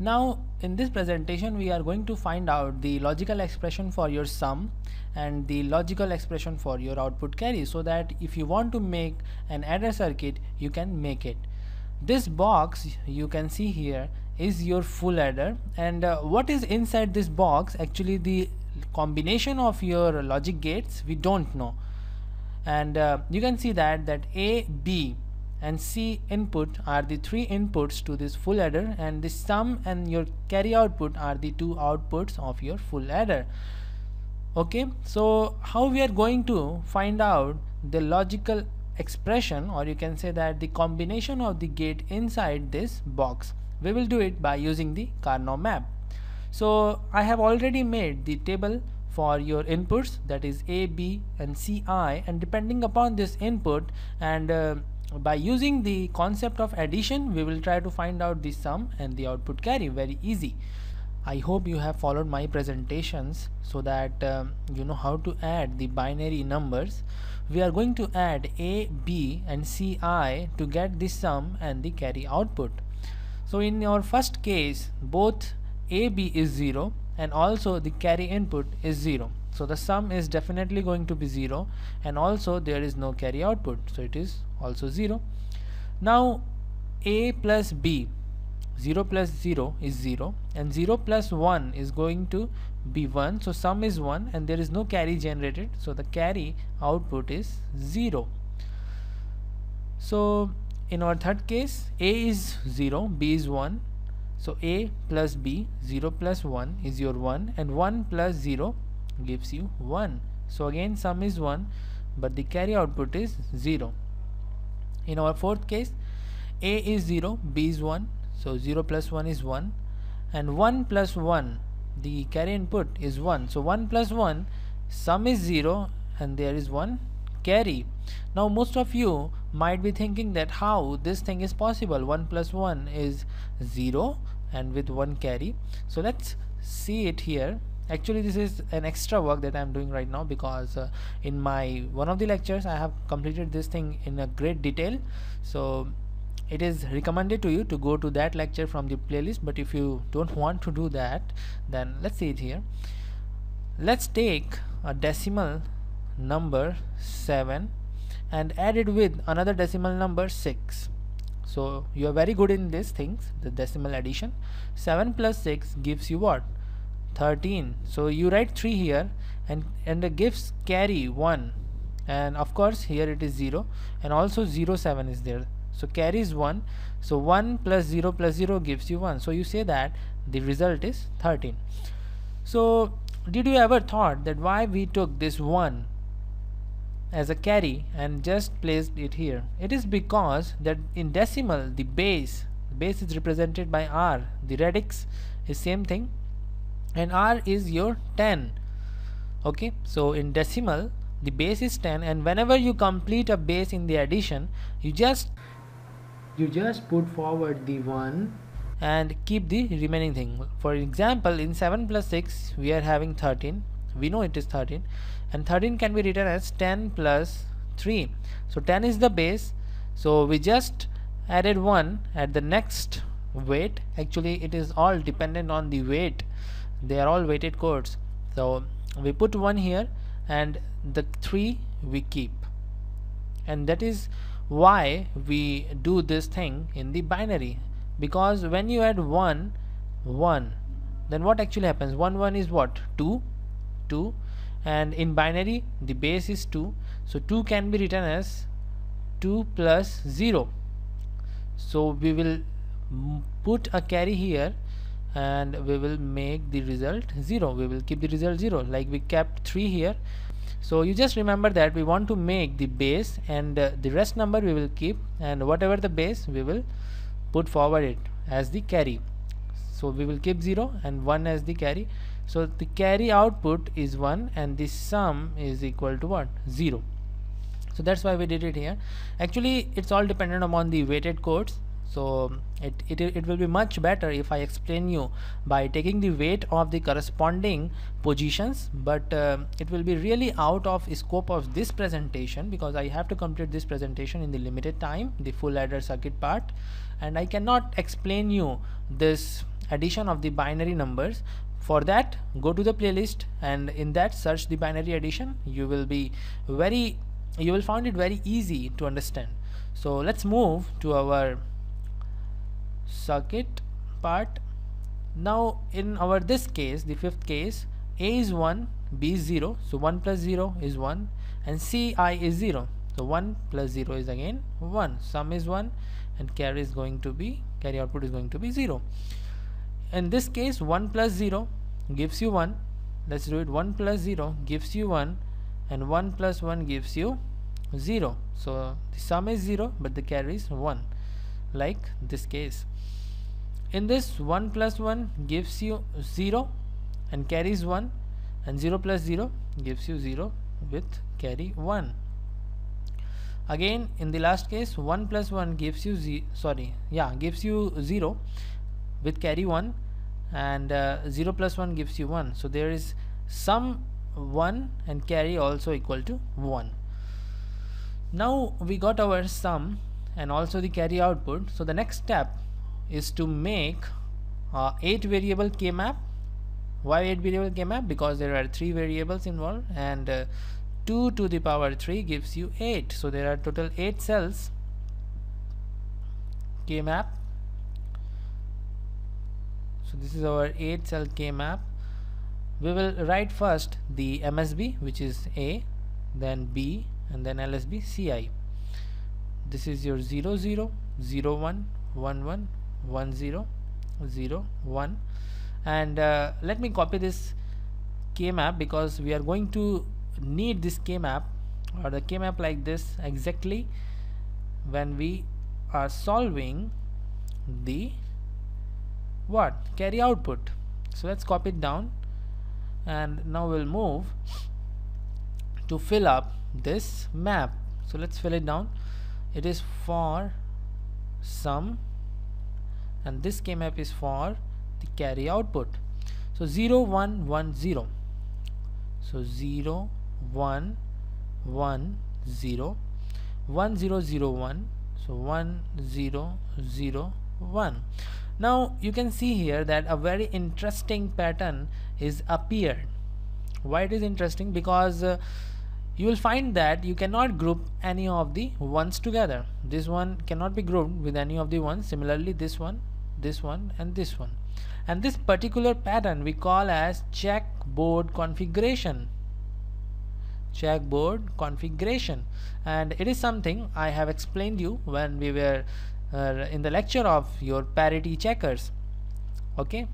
Now in this presentation we are going to find out the logical expression for your sum and the logical expression for your output carry, so that if you want to make an adder circuit you can make it. This box you can see here is your full adder, and what is inside this box, actually the combination of your logic gates we don't know. And you can see that A, B and C input are the three inputs to this full adder, and the sum and your carry output are the two outputs of your full adder. Okay, so how we are going to find out the logical expression, or you can say that the combination of the gate inside this box? We will do it by using the Karnaugh map. So I have already made the table for your inputs, that is A, B and Ci, and depending upon this input and by using the concept of addition we will try to find out the sum and the output carry. Very easy. I hope you have followed my presentations so that you know how to add the binary numbers. We are going to add A, B and Ci to get the sum and the carry output. So in your first case both A, B is 0 and also the carry input is 0. So the sum is definitely going to be 0, and also there is no carry output, so it is also 0. Now A plus B, 0 plus 0 is 0 and 0 plus 1 is going to be 1, so sum is 1 and there is no carry generated, so the carry output is 0. So in our third case A is 0, B is 1, so A plus B, 0 plus 1 is your 1, and 1 plus 0 gives you 1. So again sum is 1 but the carry output is 0. In our fourth case A is 0, B is 1, so 0 plus 1 is 1, and 1 plus 1, the carry input is 1, so 1 plus 1, sum is 0 and there is 1 carry. Now most of you might be thinking that how this thing is possible, 1 plus 1 is 0 and with 1 carry. So let's see it here. Actually this is an extra work that I am doing right now, because in my one of the lectures I have completed this thing in a great detail, so it is recommended to you to go to that lecture from the playlist. But if you don't want to do that, then let's see it here. Let's take a decimal number 7 and add it with another decimal number 6. So you are very good in these things, the decimal addition. 7 plus 6 gives you what? 13. So you write 3 here, and it gives carry 1, and of course here it is 0, and also 0 7 is there, so carry is 1. So 1 plus 0 gives you 1, so you say that the result is 13. So did you ever thought that why we took this 1 as a carry and just placed it here? It is because that in decimal the base is represented by R, the radix is same thing, and R is your 10. Okay, so in decimal the base is 10, and whenever you complete a base in the addition you just put forward the 1 and keep the remaining thing. For example, in 7 plus 6 we are having 13, we know it is 13, and 13 can be written as 10 plus 3. So 10 is the base, so we just added 1 at the next weight. Actually it is all dependent on the weight, they are all weighted codes, so we put 1 here and the 3 we keep, and that is why we do this thing in the binary. Because when you add 1 1, then what actually happens? 1 1 is what? 2 2, and in binary the base is 2, so 2 can be written as 2 plus 0. So we will put a carry here and we will make the result 0, we will keep the result 0, like we kept 3 here. So you just remember that we want to make the base, and the rest number we will keep, and whatever the base we will put forward it as the carry. So we will keep 0 and 1 as the carry, so the carry output is 1 and the sum is equal to what? 0. So that's why we did it here. Actually it's all dependent upon the weighted codes, so it will be much better if I explain you by taking the weight of the corresponding positions, but it will be really out of scope of this presentation, because I have to complete this presentation in the limited time, the full adder circuit part, and I cannot explain you this addition of the binary numbers. For that, go to the playlist and in that search the binary addition. You will find it very easy to understand. So let's move to our circuit part. Now in our this case, the fifth case, A is 1, B is 0, so 1 plus 0 is 1, and Ci is 0, so 1 plus 0 is again 1. Sum is 1 and carry output is going to be 0. In this case, 1 plus 0 gives you 1. Let's do it. 1 plus 0 gives you 1, and 1 plus 1 gives you 0. So the sum is 0 but the carry is 1, like this case. In this, 1 plus 1 gives you 0 and carry is 1, and 0 plus 0 gives you 0 with carry 1. Again in the last case, 1 plus 1 gives you 0 with carry 1, and 0 plus 1 gives you 1. So there is sum 1 and carry also equal to 1. Now we got our sum and also the carry output. So the next step is to make 8 variable K-map. Why 8 variable K-map? Because there are 3 variables involved, and 2 to the power 3 gives you 8. So there are total 8 cells K-map. So this is our 8 cell K-map. We will write first the MSB, which is A, then B, and then LSB CI. This is your 0 0 0 1 1 1 1 0 0 1, and let me copy this K-map because we are going to need this K-map or the K-map like this exactly when we are solving the carry output. So let's copy it down, and now we'll move to fill up this map. So let's fill it down. It is for sum, and this K-map is for the carry output. So 0 1 1 0, so 0 1 1 0, 1 0 0 1, so 1 0 0 1. Now you can see here that a very interesting pattern is appeared. Why it is interesting? Because you will find that you cannot group any of the ones together. This one cannot be grouped with any of the ones. Similarly, this one, and this one. And this particular pattern we call as checkboard configuration. Checkboard configuration, and it is something I have explained you when we were in the lecture of your parity checkers. Okay,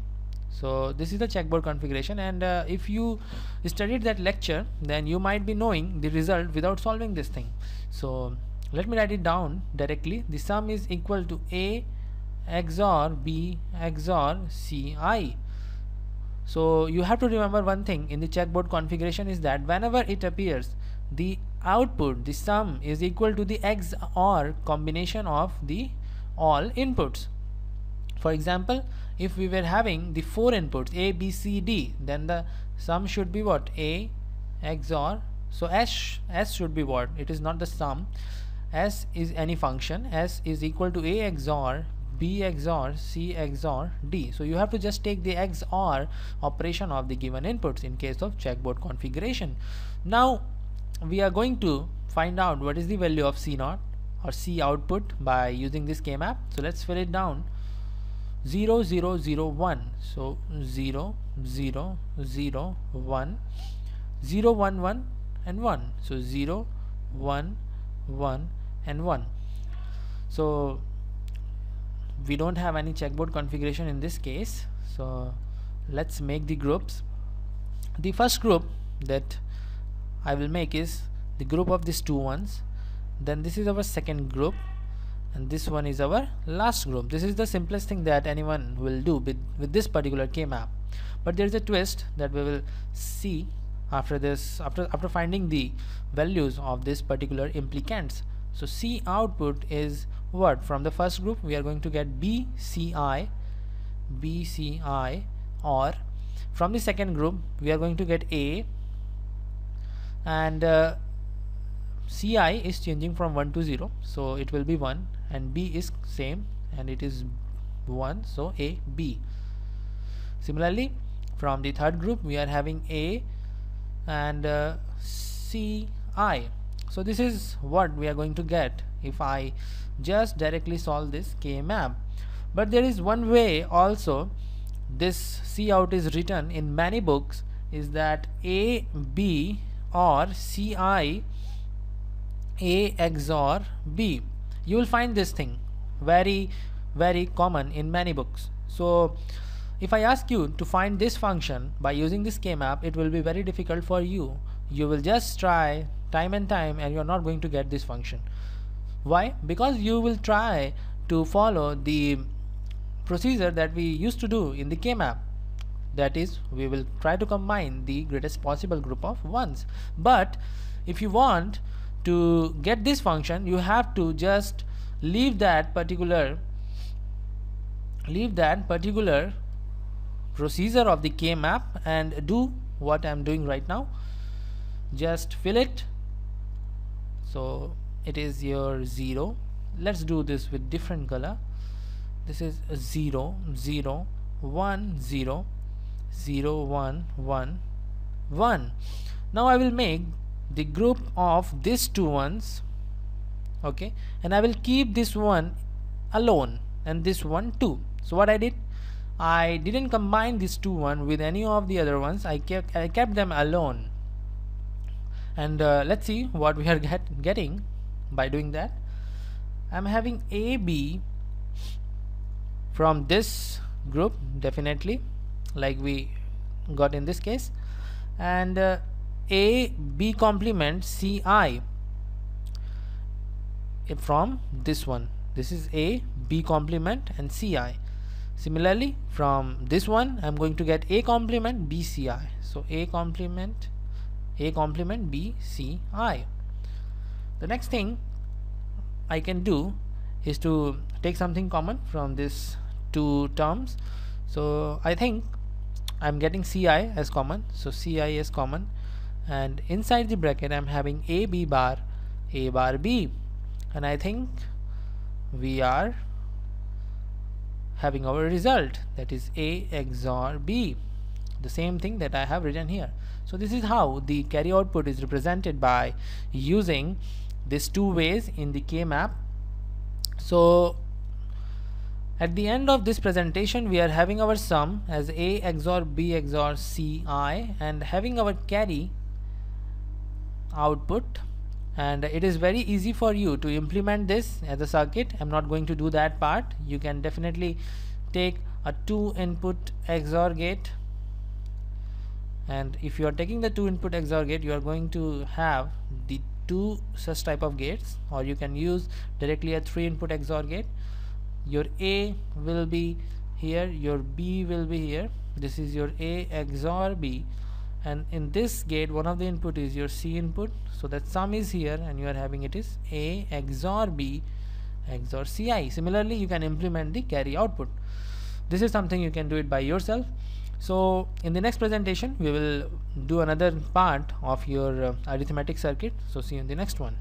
so this is the checkboard configuration, and if you studied that lecture, then you might be knowing the result without solving this thing. So let me write it down directly. The sum is equal to A XOR B XOR Ci. So you have to remember one thing in the checkboard configuration is that whenever it appears, the output, the sum, is equal to the XOR combination of the all inputs. For example, if we were having the 4 inputs A, B, C, D, then the sum should be what? A XOR, so S should be what? It is not the sum. S is any function. S is equal to A XOR B XOR C XOR D. So you have to just take the XOR operation of the given inputs in case of checkboard configuration. Now we are going to find out what is the value of C0 or C output by using this K-map. So let's fill it down. 0 0 0 1, so 0 0 0 1, 0 1 1 and 1, so 0 1 1 and 1. So we don't have any checkboard configuration in this case, so let's make the groups. The first group that I will make is the group of these two ones, then this is our second group, and this one is our last group. This is the simplest thing that anyone will do with this particular K-map, but there is a twist that we will see after this, after finding the values of this particular implicants. So C output is what? From the first group we are going to get BCI, or from the second group we are going to get A, and Ci is changing from 1 to 0, so it will be 1, and B is same and it is 1, so A B. Similarly, from the third group we are having A and Ci. So this is what we are going to get if I just directly solve this K map. But there is one way also this C out is written in many books, is that A, B or Ci A XOR B. You will find this thing very common in many books. So if I ask you to find this function by using this K map, it will be very difficult for you. You will just try time and time and you are not going to get this function. Why? Because you will try to follow the procedure that we used to do in the K map. That is, we will try to combine the greatest possible group of ones. But if you want to get this function, you have to just leave that particular procedure of the K map and do what I am doing right now. Just fill it. So it is your 0. Let's do this with different color. This is 0 0 1 0 0 1 1 1. Now I will make the group of these two ones, okay, and I will keep this one alone and this one too. So what I did, I didn't combine these two one with any of the other ones. I kept them alone. And let's see what we are getting by doing that. I'm having AB from this group, definitely, like we got in this case, and A B complement Ci from this one. This is A B complement and Ci. Similarly, from this one I'm going to get A complement B Ci. So A complement B Ci. The next thing I can do is to take something common from this two terms. So I think I'm getting Ci as common, so Ci is common, and inside the bracket I'm having A bar B, and I think we are having our result, that is A XOR B, the same thing that I have written here. So this is how the carry output is represented by using these two ways in the K map. So at the end of this presentation we are having our sum as A XOR B XOR Ci and having our carry output, and it is very easy for you to implement this as a circuit. I'm not going to do that part. You can definitely take a 2-input XOR gate, and if you are taking the 2-input XOR gate, you are going to have the two such type of gates, or you can use directly a 3-input XOR gate. Your A will be here, your B will be here. This is your A XOR B, and in this gate one of the input is your C input, so that sum is here and you are having it is A XOR B XOR Ci. Similarly, you can implement the carry output. This is something you can do it by yourself. So in the next presentation we will do another part of your arithmetic circuit. So see you in the next one.